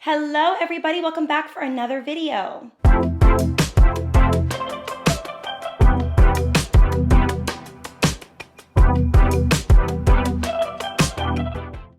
Hello everybody, welcome back for another video.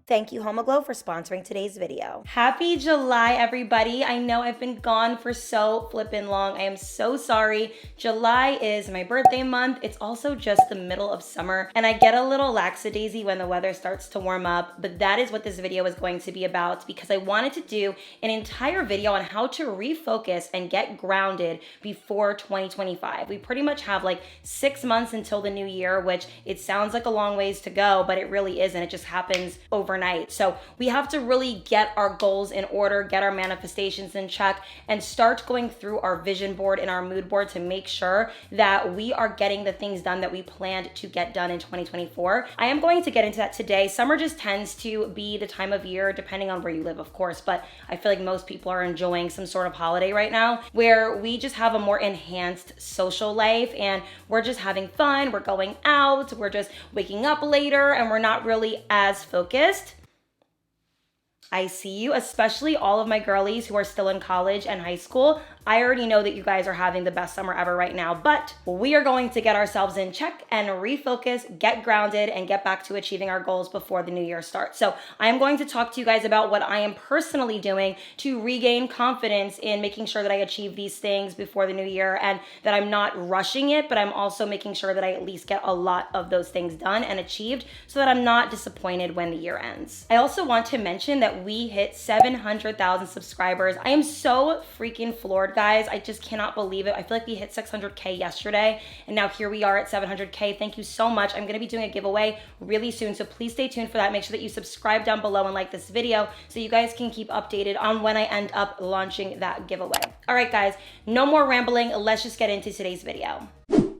Thank you, HomoGlow, for sponsoring today's video. Happy July, everybody. I know I've been gone for so flippin' long. I am so sorry. July is my birthday month. It's also just the middle of summer, and I get a little lackadaisy when the weather starts to warm up, but that is what this video is going to be about because I wanted to do an entire video on how to refocus and get grounded before 2025. We pretty much have like 6 months until the new year, which it sounds like a long ways to go, but it really isn't. It just happens overnight. So we have to really get our goals in order, get our manifestations in check, and start going through our vision board and our mood board to make sure that we are getting the things done that we planned to get done in 2024. I am going to get into that today. Summer just tends to be the time of year, depending on where you live, of course, but I feel like most people are enjoying some sort of holiday right now where we just have a more enhanced social life and we're just having fun, we're going out, we're just waking up later, and we're not really as focused. I see you, especially all of my girlies who are still in college and high school. I already know that you guys are having the best summer ever right now, but we are going to get ourselves in check and refocus, get grounded, and get back to achieving our goals before the new year starts. So I am going to talk to you guys about what I am personally doing to regain confidence in making sure that I achieve these things before the new year and that I'm not rushing it, but I'm also making sure that I at least get a lot of those things done and achieved so that I'm not disappointed when the year ends. I also want to mention that we hit 700,000 subscribers. I am so freaking floored, guys. I just cannot believe it. I feel like we hit 600K yesterday, and now here we are at 700K. Thank you so much. I'm gonna be doing a giveaway really soon, so please stay tuned for that. Make sure that you subscribe down below and like this video so you guys can keep updated on when I end up launching that giveaway. All right, guys, no more rambling. Let's just get into today's video.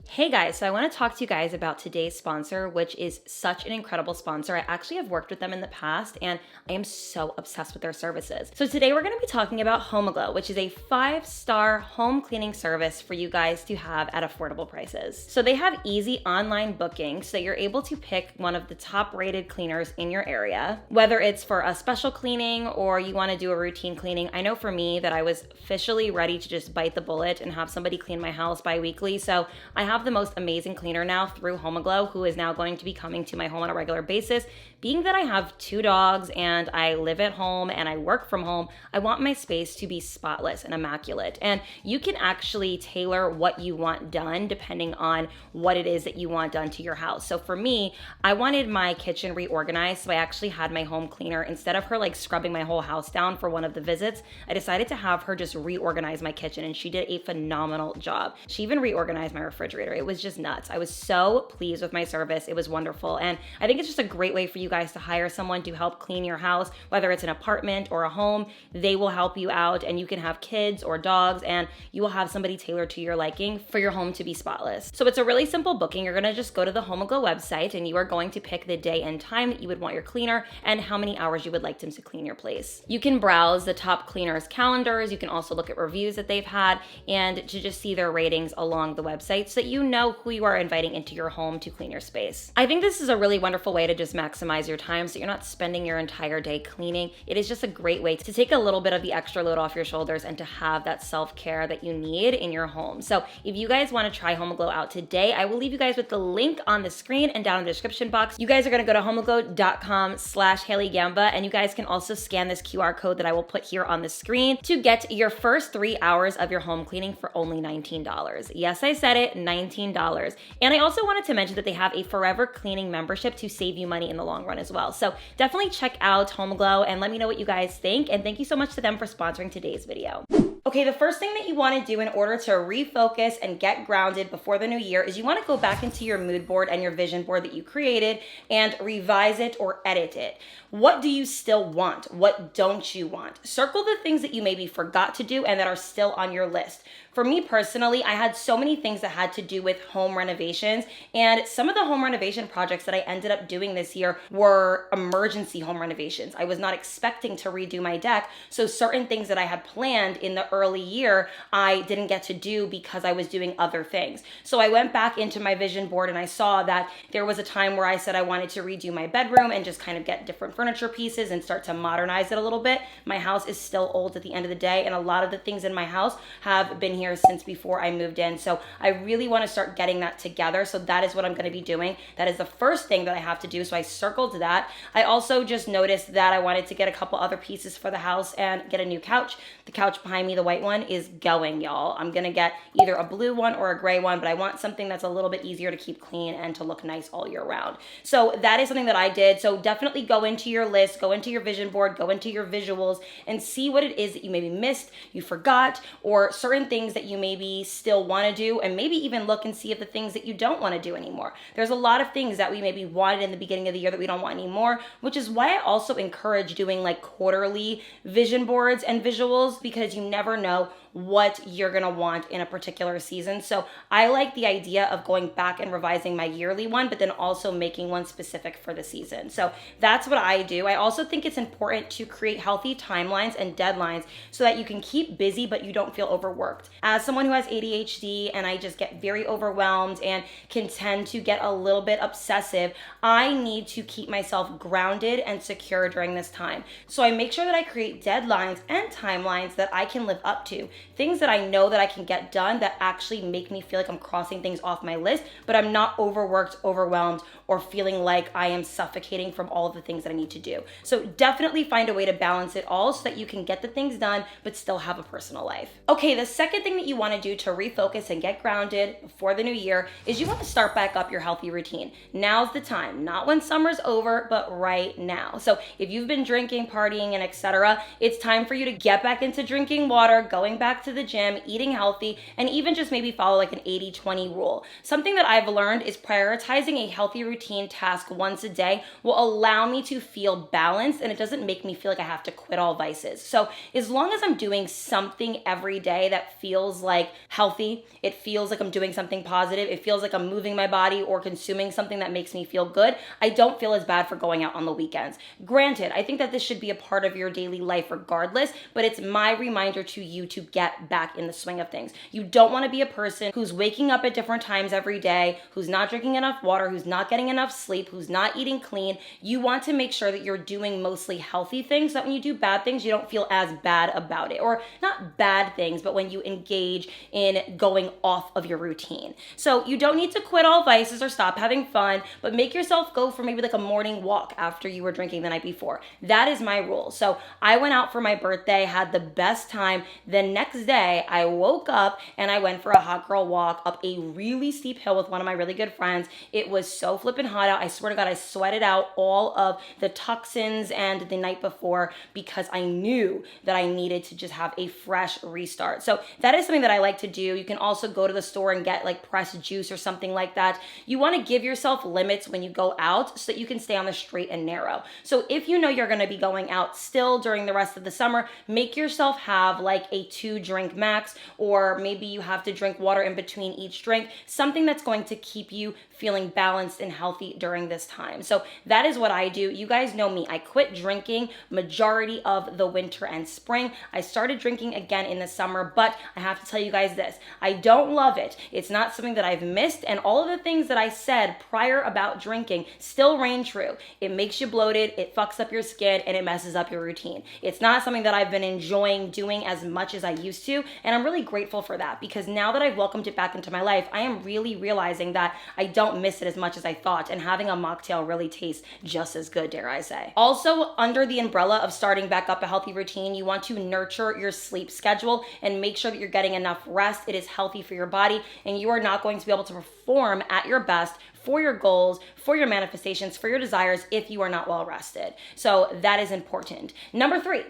Hey guys, so I want to talk to you guys about today's sponsor, which is such an incredible sponsor. I actually have worked with them in the past and I am so obsessed with their services. So today we're going to be talking about HomoGlow, which is a 5-star home cleaning service for you guys to have at affordable prices. So they have easy online booking so that you're able to pick one of the top rated cleaners in your area, whether it's for a special cleaning or you want to do a routine cleaning. I know for me that I was officially ready to just bite the bullet and have somebody clean my house bi-weekly. So I have the most amazing cleaner now through HomoGlow, who is now going to be coming to my home on a regular basis. Being that I have 2 dogs and I live at home and I work from home, I want my space to be spotless and immaculate. And you can actually tailor what you want done depending on what it is that you want done to your house. So for me, I wanted my kitchen reorganized, so I actually had my home cleaner, instead of her like scrubbing my whole house down for one of the visits, I decided to have her just reorganize my kitchen, and she did a phenomenal job. She even reorganized my refrigerator. It was just nuts. I was so pleased with my service. It was wonderful. And I think it's just a great way for you guys to hire someone to help clean your house, whether it's an apartment or a home. They will help you out, and you can have kids or dogs, and you will have somebody tailored to your liking for your home to be spotless. So it's a really simple booking. You're going to just go to the HomoGlow website and you are going to pick the day and time that you would want your cleaner and how many hours you would like them to clean your place. You can browse the top cleaners' calendars. You can also look at reviews that they've had and to just see their ratings along the website so that you know who you are inviting into your home to clean your space. I think this is a really wonderful way to just maximize your time so you're not spending your entire day cleaning. It is just a great way to take a little bit of the extra load off your shoulders and to have that self-care that you need in your home. So if you guys want to try HomoGlow out today, I will leave you guys with the link on the screen and down in the description box. You guys are going to go to homoglow.com/Hailey Gamba, and you guys can also scan this QR code that I will put here on the screen to get your first 3 hours of your home cleaning for only $19. Yes, I said it, $19. And I also wanted to mention that they have a forever cleaning membership to save you money in the long run as well. So definitely check out HomoGlow and let me know what you guys think. And thank you so much to them for sponsoring today's video. Okay, the first thing that you want to do in order to refocus and get grounded before the new year is you want to go back into your mood board and your vision board that you created and revise it or edit it. What do you still want? What don't you want? Circle the things that you maybe forgot to do and that are still on your list. For me personally, I had so many things that had to do with home renovations, and some of the home renovation projects that I ended up doing this year were emergency home renovations. I was not expecting to redo my deck, so certain things that I had planned in the early year I didn't get to do because I was doing other things. So I went back into my vision board and I saw that there was a time where I said I wanted to redo my bedroom and just kind of get different furniture pieces and start to modernize it a little bit. My house is still old at the end of the day, and a lot of the things in my house have been here since before I moved in. So I really want to start getting that together. So that is what I'm going to be doing. That is the first thing that I have to do. So I circled that. I also just noticed that I wanted to get a couple other pieces for the house and get a new couch. The couch behind me, the white one, is going, y'all. I'm going to get either a blue one or a gray one, but I want something that's a little bit easier to keep clean and to look nice all year round. So that is something that I did. So definitely go into your list, go into your vision board, go into your visuals, and see what it is that you maybe missed, you forgot, or certain things that you maybe still want to do, and maybe even look and see if the things that you don't want to do anymore. There's a lot of things that we maybe wanted in the beginning of the year that we don't want anymore, which is why I also encourage doing like quarterly vision boards and visuals, because you never know what you're gonna want in a particular season. So I like the idea of going back and revising my yearly one, but then also making one specific for the season. So that's what I do. I also think it's important to create healthy timelines and deadlines so that you can keep busy, but you don't feel overworked. As someone who has ADHD and I just get very overwhelmed and can tend to get a little bit obsessive, I need to keep myself grounded and secure during this time. So I make sure that I create deadlines and timelines that I can live up to. Things that I know that I can get done that actually make me feel like I'm crossing things off my list, but I'm not overworked, overwhelmed, or feeling like I am suffocating from all of the things that I need to do. So definitely find a way to balance it all so that you can get the things done, but still have a personal life. Okay, the second thing that you want to do to refocus and get grounded before the new year is you want to start back up your healthy routine. Now's the time, not when summer's over, but right now. So if you've been drinking, partying, and etc., it's time for you to get back into drinking water, going back to the gym, eating healthy, and even just maybe follow like an 80-20 rule. Something that I've learned is prioritizing a healthy routine task once a day will allow me to feel balanced, and it doesn't make me feel like I have to quit all vices. So as long as I'm doing something every day that feels like healthy, it feels like I'm doing something positive, it feels like I'm moving my body or consuming something that makes me feel good, I don't feel as bad for going out on the weekends. Granted, I think that this should be a part of your daily life regardless, but it's my reminder to you to get back in the swing of things. You don't want to be a person who's waking up at different times every day, who's not drinking enough water, who's not getting enough sleep, who's not eating clean. You want to make sure that you're doing mostly healthy things so that when you do bad things, you don't feel as bad about it. Or not bad things, but when you engage in going off of your routine. So you don't need to quit all vices or stop having fun, but make yourself go for maybe like a morning walk after you were drinking the night before. That is my rule. So I went out for my birthday, had the best time. The next day, I woke up and I went for a hot girl walk up a really steep hill with one of my really good friends. It was so flippin' hot out. I swear to God, I sweated out all of the toxins and the night before because I knew that I needed to just have a fresh restart. So that is something that I like to do. You can also go to the store and get like pressed juice or something like that. You want to give yourself limits when you go out so that you can stay on the straight and narrow. So if you know you're going to be going out still during the rest of the summer, make yourself have like a 2-drink max, or maybe you have to drink water in between each drink, something that's going to keep you feeling balanced and healthy during this time. So that is what I do. You guys know me. I quit drinking majority of the winter and spring. I started drinking again in the summer, but I have to tell you guys this. I don't love it. It's not something that I've missed, and all of the things that I said prior about drinking still reign true. It makes you bloated, it fucks up your skin, and it messes up your routine. It's not something that I've been enjoying doing as much as I used to, and I'm really grateful for that because now that I've welcomed it back into my life, I am really realizing that I don't miss it as much as I thought, and having a mocktail really tastes just as good, dare I say. Also, under the umbrella of starting back up a healthy routine, you want to nurture your sleep schedule and make sure that you're getting enough rest. It is healthy for your body, and you are not going to be able to perform at your best for your goals, for your manifestations, for your desires if you are not well rested. So that is important. Number 3.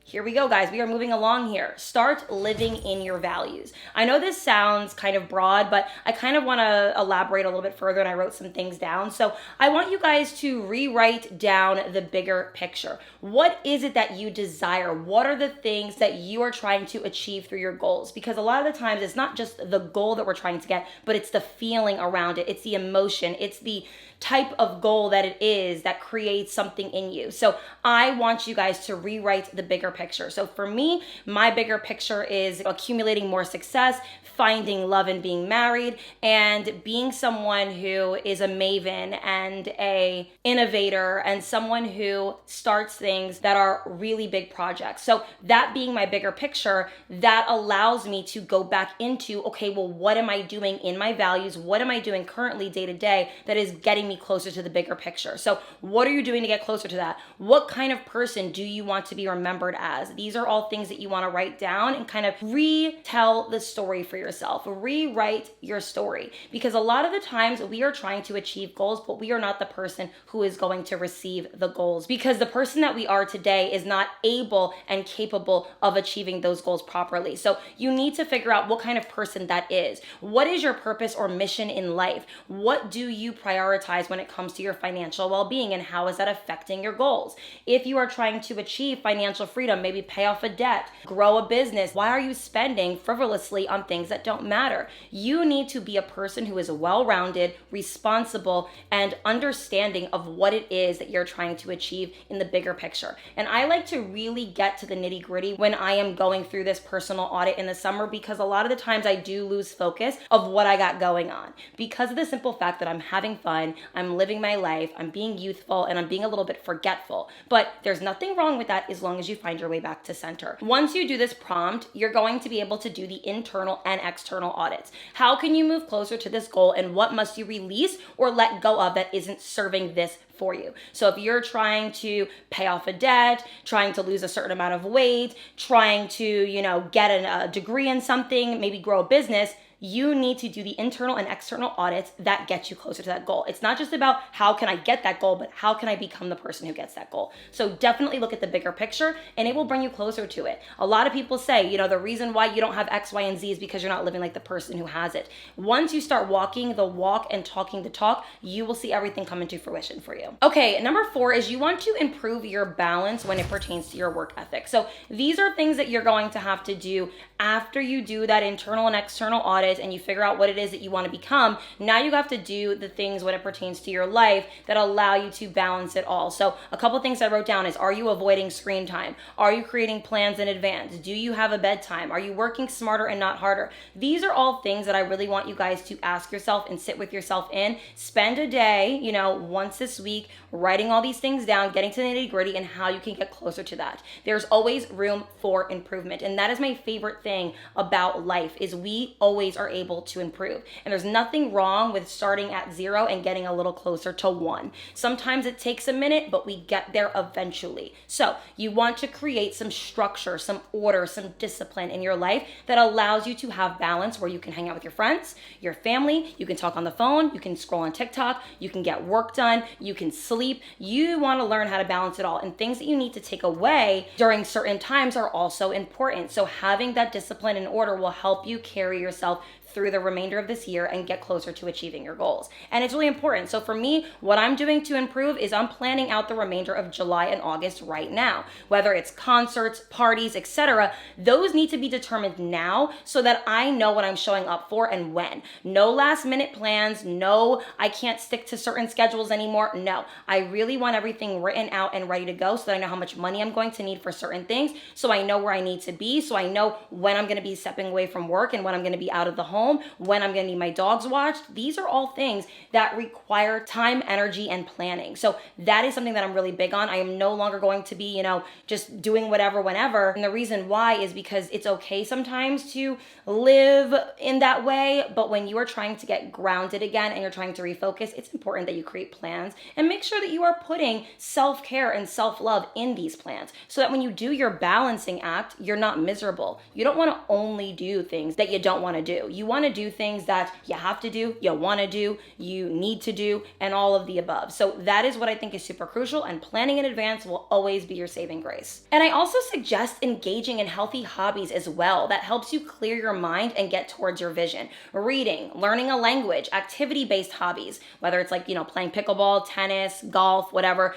Here we go, guys. We are moving along here. Start living in your values. I know this sounds kind of broad, but I kind of want to elaborate a little bit further, and I wrote some things down. So I want you guys to rewrite down the bigger picture. What is it that you desire? What are the things that you are trying to achieve through your goals? Because a lot of the times it's not just the goal that we're trying to get, but it's the feeling around it. It's the emotion. It's the type of goal that it is that creates something in you. So I want you guys to rewrite the bigger picture. So for me, my bigger picture is accumulating more success, finding love and being married, and being someone who is a maven and a innovator and someone who starts things that are really big projects. So that being my bigger picture, that allows me to go back into, okay, well, what am I doing in my values? What am I doing currently day to day that is getting me closer to the bigger picture? So what are you doing to get closer to that? What kind of person do you want to be remembered as? These are all things that you want to write down and kind of retell the story for yourself, rewrite your story. Because a lot of the times we are trying to achieve goals, but we are not the person who is going to receive the goals, because the person that we are today is not able and capable of achieving those goals properly. So you need to figure out what kind of person that is. What is your purpose or mission in life? What do you prioritize when it comes to your financial well-being, and how is that affecting your goals? If you are trying to achieve financial freedom, maybe pay off a debt, grow a business, why are you spending frivolously on things that don't matter? You need to be a person who is well-rounded, responsible, and understanding of what it is that you're trying to achieve in the bigger picture. And I like to really get to the nitty-gritty when I am going through this personal audit in the summer, because a lot of the times I do lose focus of what I got going on, because of the simple fact that I'm having fun, I'm living my life, I'm being youthful, and I'm being a little bit forgetful. But there's nothing wrong with that as long as you find your way back to center. Once you do this prompt, you're going to be able to do the internal and external audits. How can you move closer to this goal, and what must you release or let go of that isn't serving this for you? So if you're trying to pay off a debt, trying to lose a certain amount of weight, trying to, get a degree in something, maybe grow a business, you need to do the internal and external audits that get you closer to that goal. It's not just about how can I get that goal, but how can I become the person who gets that goal? So definitely look at the bigger picture, and it will bring you closer to it. A lot of people say, the reason why you don't have X, Y, and Z is because you're not living like the person who has it. Once you start walking the walk and talking the talk, you will see everything come into fruition for you. Okay, number 4 is you want to improve your balance when it pertains to your work ethic. So these are things that you're going to have to do after you do that internal and external audit and you figure out what it is that you want to become. Now you have to do the things when it pertains to your life that allow you to balance it all. So a couple things I wrote down is, are you avoiding screen time? Are you creating plans in advance? Do you have a bedtime? Are you working smarter and not harder? These are all things that I really want you guys to ask yourself and sit with yourself in. Spend a day, once this week, writing all these things down, getting to the nitty-gritty and how you can get closer to that. There's always room for improvement. And that is my favorite thing about life, is we always are able to improve. And there's nothing wrong with starting at 0 and getting a little closer to 1. Sometimes it takes a minute, but we get there eventually. So you want to create some structure, some order, some discipline in your life that allows you to have balance, where you can hang out with your friends, your family, you can talk on the phone, you can scroll on TikTok, you can get work done, you can sleep. You want to learn how to balance it all. And things that you need to take away during certain times are also important. So having that discipline and order will help you carry yourself through the remainder of this year and get closer to achieving your goals. And it's really important. So for me, what I'm doing to improve is I'm planning out the remainder of July and August right now. Whether it's concerts, parties, etc., those need to be determined now so that I know what I'm showing up for and when. No last minute plans. No, I can't stick to certain schedules anymore. No, I really want everything written out and ready to go so that I know how much money I'm going to need for certain things, so I know where I need to be, so I know when I'm going to be stepping away from work and when I'm going to be out of the home, when I'm going to need my dogs watched. These are all things that require time, energy, and planning. So that is something that I'm really big on. I am no longer going to be, just doing whatever, whenever. And the reason why is because it's okay sometimes to live in that way. But when you are trying to get grounded again and you're trying to refocus, it's important that you create plans and make sure that you are putting self-care and self-love in these plans, so that when you do your balancing act, you're not miserable. You don't want to only do things that you don't want to do. You want to do things that you have to do, you want to do, you need to do, and all of the above. So that is what I think is super crucial, and planning in advance will always be your saving grace. And I also suggest engaging in healthy hobbies as well. That helps you clear your mind and get towards your vision. Reading, learning a language, activity-based hobbies, whether it's like, playing pickleball, tennis, golf, whatever,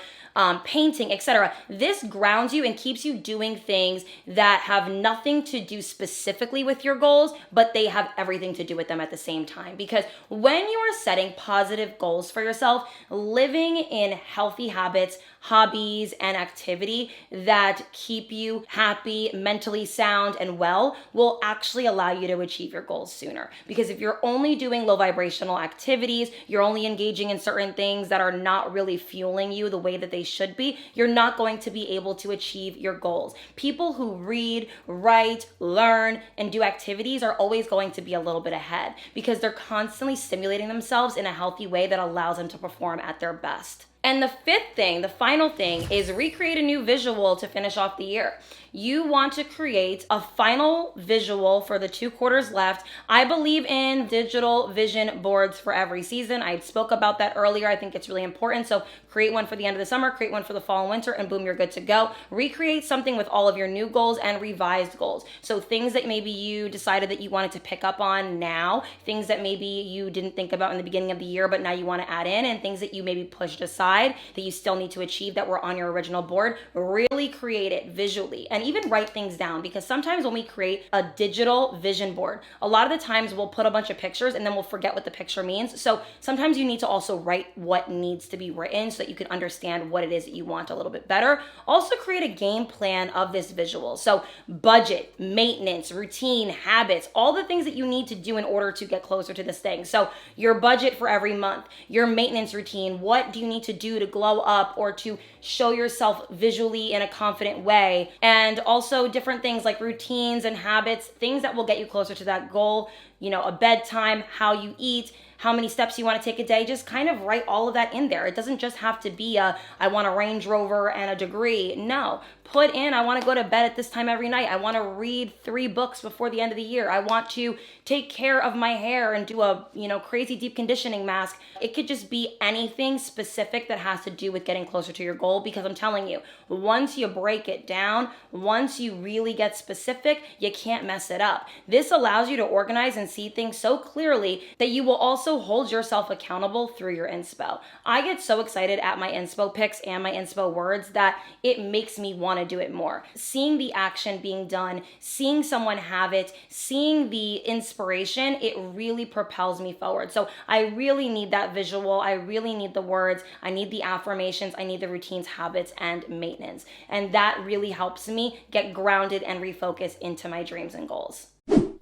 painting, etc. This grounds you and keeps you doing things that have nothing to do specifically with your goals, but they have everything to do with them at the same time. Because when you are setting positive goals for yourself, living in healthy habits, hobbies and activity that keep you happy, mentally sound, and well will actually allow you to achieve your goals sooner. Because if you're only doing low vibrational activities, you're only engaging in certain things that are not really fueling you the way that they should be, you're not going to be able to achieve your goals. People who read, write, learn, and do activities are always going to be a little bit ahead because they're constantly stimulating themselves in a healthy way that allows them to perform at their best. And the fifth thing, the final thing, is recreate a new visual to finish off the year. You want to create a final visual for the 2 quarters left. I believe in digital vision boards for every season. I spoke about that earlier. I think it's really important. So create one for the end of the summer, create one for the fall and winter, and boom, you're good to go. Recreate something with all of your new goals and revised goals. So things that maybe you decided that you wanted to pick up on now, things that maybe you didn't think about in the beginning of the year, but now you want to add in, and things that you maybe pushed aside that you still need to achieve that were on your original board. Really create it visually and even write things down, because sometimes when we create a digital vision board, a lot of the times we'll put a bunch of pictures and then we'll forget what the picture means. So sometimes you need to also write what needs to be written so that you can understand what it is that you want a little bit better. Also create a game plan of this visual. So budget, maintenance, routine, habits, all the things that you need to do in order to get closer to this thing. So your budget for every month, your maintenance routine, what do you need to do to glow up or to show yourself visually in a confident way, and also different things like routines and habits, things that will get you closer to that goal, a bedtime, how you eat, how many steps you want to take a day. Just kind of write all of that in there. It doesn't just have to be I want a Range Rover and a degree. No, put in, I want to go to bed at this time every night. I want to read 3 books before the end of the year. I want to take care of my hair and do a, crazy deep conditioning mask. It could just be anything specific that has to do with getting closer to your goal, because I'm telling you, once you break it down, once you really get specific, you can't mess it up. This allows you to organize and see things so clearly that you will also hold yourself accountable through your inspo. I get so excited at my inspo pics and my inspo words that it makes me want to do it more. Seeing the action being done, seeing someone have it, seeing the inspiration, it really propels me forward. So I really need that visual. I really need the words. I need the affirmations. I need the routines, habits, and maintenance. And that really helps me get grounded and refocus into my dreams and goals.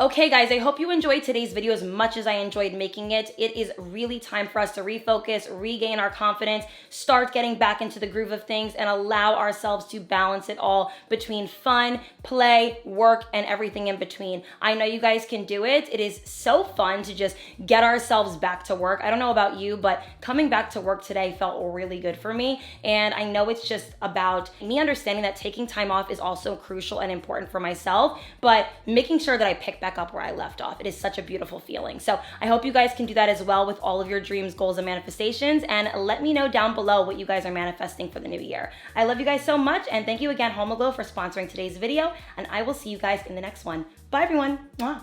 Okay guys, I hope you enjoyed today's video as much as I enjoyed making it. It is really time for us to refocus, regain our confidence, start getting back into the groove of things, and allow ourselves to balance it all between fun, play, work, and everything in between. I know you guys can do it. It is so fun to just get ourselves back to work. I don't know about you, but coming back to work today felt really good for me. And I know it's just about me understanding that taking time off is also crucial and important for myself, but making sure that I pick back up where I left off. It is such a beautiful feeling. So I hope you guys can do that as well with all of your dreams, goals, and manifestations. And let me know down below what you guys are manifesting for the new year. I love you guys so much. And thank you again, Homoglow, for sponsoring today's video. And I will see you guys in the next one. Bye, everyone. Mwah.